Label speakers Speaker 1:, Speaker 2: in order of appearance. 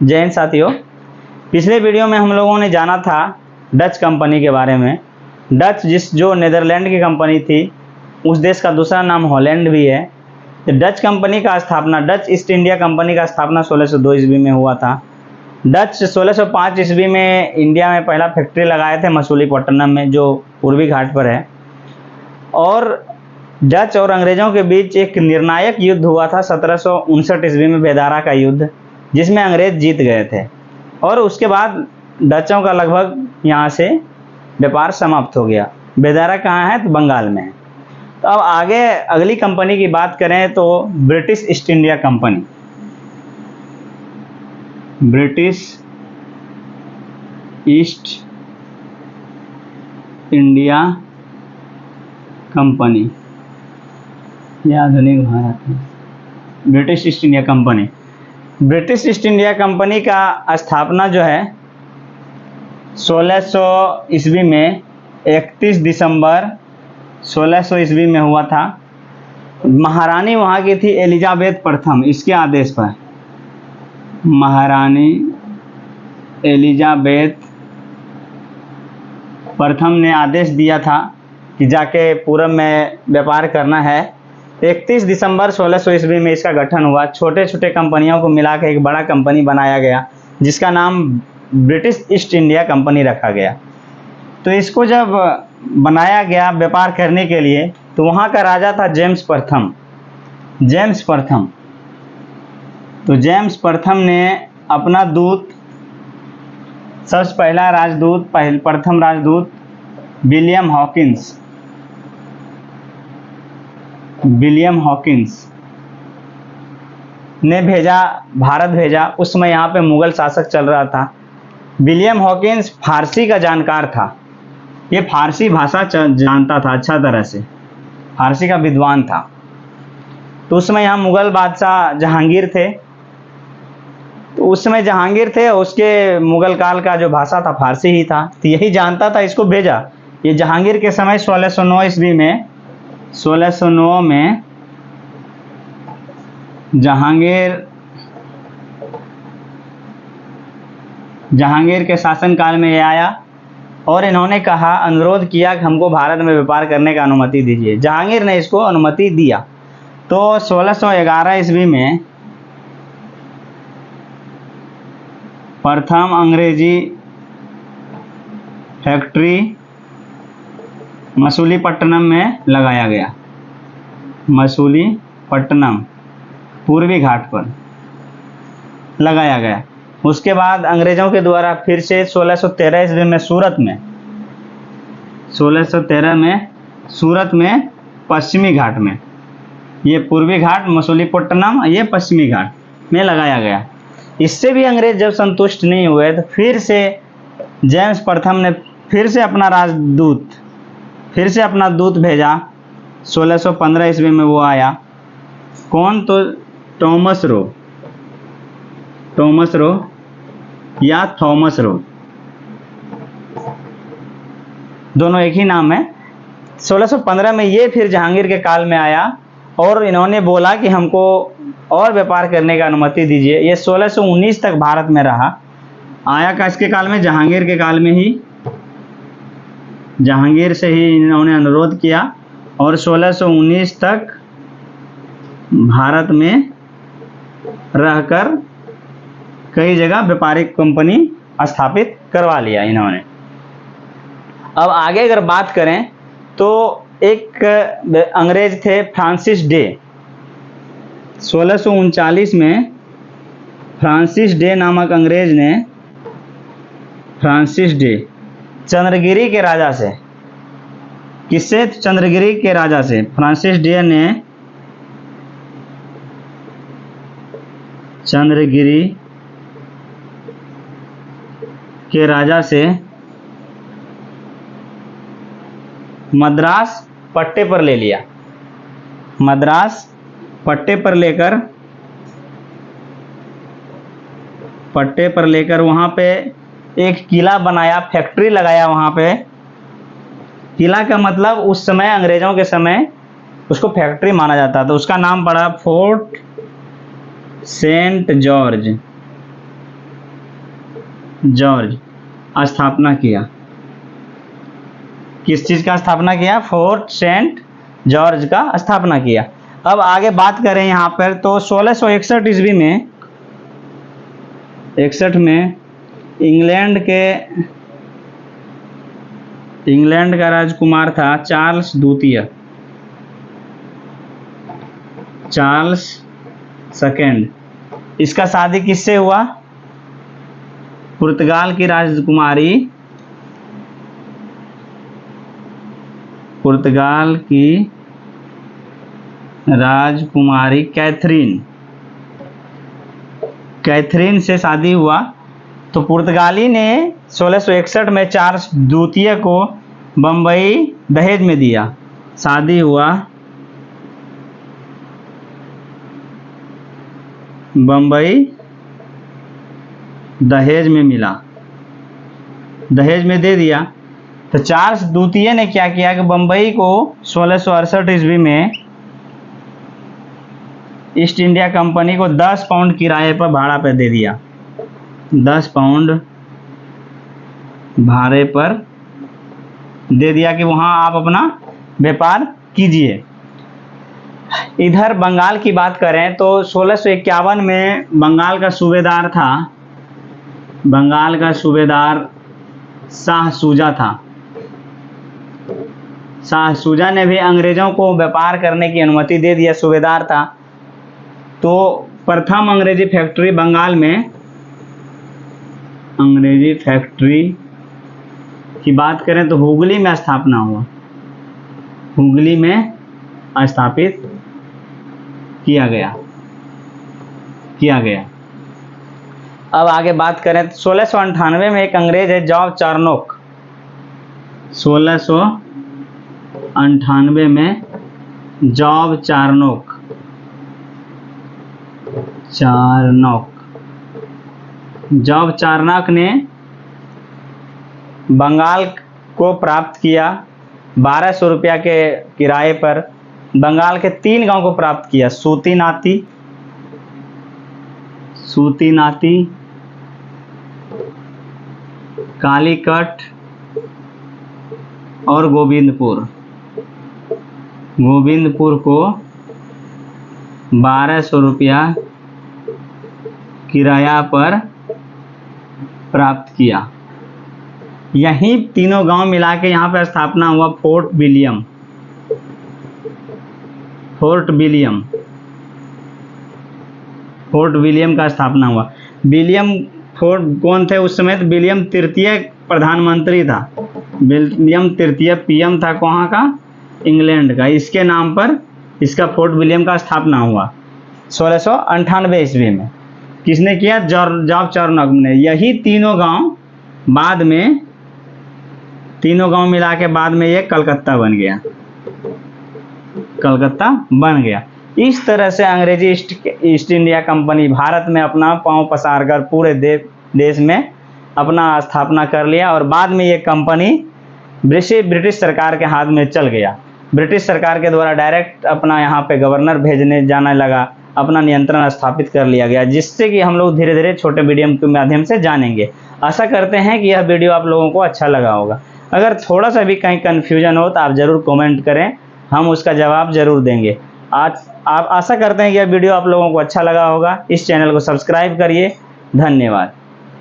Speaker 1: जय हिंद साथियों। पिछले वीडियो में हम लोगों ने जाना था डच कंपनी के बारे में। डच जो नीदरलैंड की कंपनी थी, उस देश का दूसरा नाम हॉलैंड भी है। तो डच कंपनी का स्थापना, डच ईस्ट इंडिया कंपनी का स्थापना 1602 ईस्वी में हुआ था। डच 1605 ईस्वी में इंडिया में पहला फैक्ट्री लगाए थे मसूलीपट्टनम में, जो पूर्वी घाट पर है। और डच और अंग्रेजों के बीच एक निर्णायक युद्ध हुआ था 1759 ईस्वी में, बेदारा का युद्ध, जिसमें अंग्रेज जीत गए थे। और उसके बाद डचों का लगभग यहाँ से व्यापार समाप्त हो गया। बेदारा कहाँ है? तो बंगाल में है। तो अब आगे अगली कंपनी की बात करें तो British east India company. British east India company, यह आधुनिक भारत है। British east India company, British east India company का स्थापना जो है 1600 ईस्वी में, 31 दिसंबर 1600 ईस्वी में हुआ था। महारानी वहाँ की थी एलिजाबेथ प्रथम, इसके आदेश पर महारानी एलिजाबेथ प्रथम ने आदेश दिया था कि जाके पूरब में व्यापार करना है। 31 दिसंबर 1600 ईस्वी में इसका गठन हुआ। छोटे छोटे कंपनियों को मिलाकर एक बड़ा कंपनी बनाया गया, जिसका नाम ब्रिटिश ईस्ट इंडिया कंपनी रखा गया। तो इसको जब बनाया गया व्यापार करने के लिए, तो वहाँ का राजा था जेम्स प्रथम। जेम्स प्रथम, तो जेम्स प्रथम ने अपना दूत, सबसे पहला राजदूत, प्रथम राजदूत विलियम हॉकिंस ने भेजा, भारत भेजा। उस समय यहाँ पे मुगल शासक चल रहा था। विलियम हॉकिंस फारसी का जानकार था, ये फारसी भाषा जानता था अच्छा तरह से, फारसी का विद्वान था। तो उस समय यहाँ मुगल बादशाह जहांगीर थे। तो उस समय जहांगीर थे, उसके मुगल काल का जो भाषा था फारसी ही था, तो यही जानता था, इसको भेजा। ये जहांगीर के समय 1609 ईस्वी में, 1609 में जहांगीर के शासनकाल में ये आया और इन्होंने कहा, अनुरोध किया कि हमको भारत में व्यापार करने का अनुमति दीजिए। जहांगीर ने इसको अनुमति दिया। तो 1611 ईस्वी में प्रथम अंग्रेजी फैक्ट्री मसूलीपट्टनम में लगाया गया। मसूलीपट्टनम पूर्वी घाट पर लगाया गया। उसके बाद अंग्रेजों के द्वारा फिर से 1613 ईस्वी में सूरत में, 1613 में सूरत में पश्चिमी घाट में, ये पूर्वी घाट मसूलीपट्टनम, ये पश्चिमी घाट में लगाया गया। इससे भी अंग्रेज जब संतुष्ट नहीं हुए, तो फिर से जेम्स प्रथम ने फिर से अपना दूत भेजा। 1615 ईस्वी में वो आया। कौन? तो थॉमस रो या थॉमस रो, दोनों एक ही नाम है। 1615 में ये फिर जहांगीर के काल में आया और इन्होंने बोला कि हमको और व्यापार करने की अनुमति दीजिए। ये 1619 तक भारत में रहा। आया का इसके काल में, जहांगीर के काल में ही, जहांगीर से ही इन्होंने अनुरोध किया और 1619 तक भारत में रहकर कई जगह व्यापारिक कंपनी स्थापित करवा लिया इन्होंने। अब आगे अगर बात करें तो एक अंग्रेज थे फ्रांसिस डे। 1639 में फ्रांसिस डे नामक अंग्रेज ने, फ्रांसिस डे चंद्रगिरी के राजा से, किससे? चंद्रगिरी के राजा से फ्रांसिस डे ने चंद्रगिरी के राजा से मद्रास पट्टे पर ले लिया। मद्रास पट्टे पर लेकर वहाँ पे एक किला बनाया, फैक्ट्री लगाया वहाँ पे। किला का मतलब उस समय अंग्रेजों के समय उसको फैक्ट्री माना जाता था। उसका नाम पड़ा फोर्ट सेंट जॉर्ज। जॉर्ज स्थापना किया। किस चीज़ का स्थापना किया? फोर्ट सेंट जॉर्ज का स्थापना किया। अब आगे बात करें यहाँ पर तो 1661 ईस्वी में 61 में इंग्लैंड का राजकुमार था चार्ल्स द्वितीय, चार्ल्स सेकेंड। इसका शादी किससे हुआ? पुर्तगाल की राजकुमारी, पुर्तगाल की राजकुमारी कैथरीन से शादी हुआ। तो पुर्तगाली ने 1661 में चार्ल्स द्वितीय को बम्बई दहेज में दिया। शादी हुआ बम्बई दहेज में मिला, दहेज में दे दिया। तो चार्ल्स द्वितीय ने क्या किया कि बम्बई को 1668 ईस्वी में ईस्ट इंडिया कंपनी को 10 पाउंड किराए पर भाड़ा पर दे दिया। 10 पाउंड भाड़े पर दे दिया कि वहाँ आप अपना व्यापार कीजिए। इधर बंगाल की बात करें तो 1651 में बंगाल का सूबेदार था, बंगाल का सूबेदार शाह सूजा था। शाह सूजा ने भी अंग्रेजों को व्यापार करने की अनुमति दे दिया, सूबेदार था। तो प्रथम अंग्रेजी फैक्ट्री बंगाल में, अंग्रेजी फैक्ट्री की बात करें तो हुगली में स्थापना हुआ, हुगली में स्थापित किया गया। अब आगे बात करें तो 1698 में एक अंग्रेज है जॉर्ज चार्नोक, 1698 में जॉर्ज चार्नोक ने बंगाल को प्राप्त किया 1200 रुपया के किराए पर। बंगाल के 3 गांव को प्राप्त किया, सूती नाती, कालीकट और गोविंदपुर को 1200 रुपया किराया पर प्राप्त किया। यही तीनों गांव मिला के यहाँ पर स्थापना हुआ फोर्ट विलियम का स्थापना हुआ। विलियम फोर्ट कौन थे उस समय? विलियम तृतीय प्रधानमंत्री था, विलियम तृतीय पीएम था कहाँ का? इंग्लैंड का। इसके नाम पर इसका फोर्ट विलियम का स्थापना हुआ 1698 ईस्वी में। किसने किया? जॉर्ज चार्नोक ने। यही तीनों गांव बाद में, तीनों गांव मिला के बाद में ये कलकत्ता बन गया। इस तरह से अंग्रेजी ईस्ट इंडिया कंपनी भारत में अपना पांव पसारकर पूरे देश में अपना स्थापना कर लिया और बाद में ये कंपनी ब्रिटिश सरकार के हाथ में चल गया। ब्रिटिश सरकार के द्वारा डायरेक्ट अपना यहाँ पे गवर्नर भेजने जाने लगा, अपना नियंत्रण स्थापित कर लिया गया, जिससे कि हम लोग धीरे धीरे छोटे वीडियो के माध्यम से जानेंगे। आशा करते हैं कि यह वीडियो आप लोगों को अच्छा लगा होगा। अगर थोड़ा सा भी कहीं कन्फ्यूजन हो तो आप ज़रूर कमेंट करें, हम उसका जवाब ज़रूर देंगे। आज आप आशा करते हैं कि यह वीडियो आप लोगों को अच्छा लगा होगा। इस चैनल को सब्सक्राइब करिए। धन्यवाद।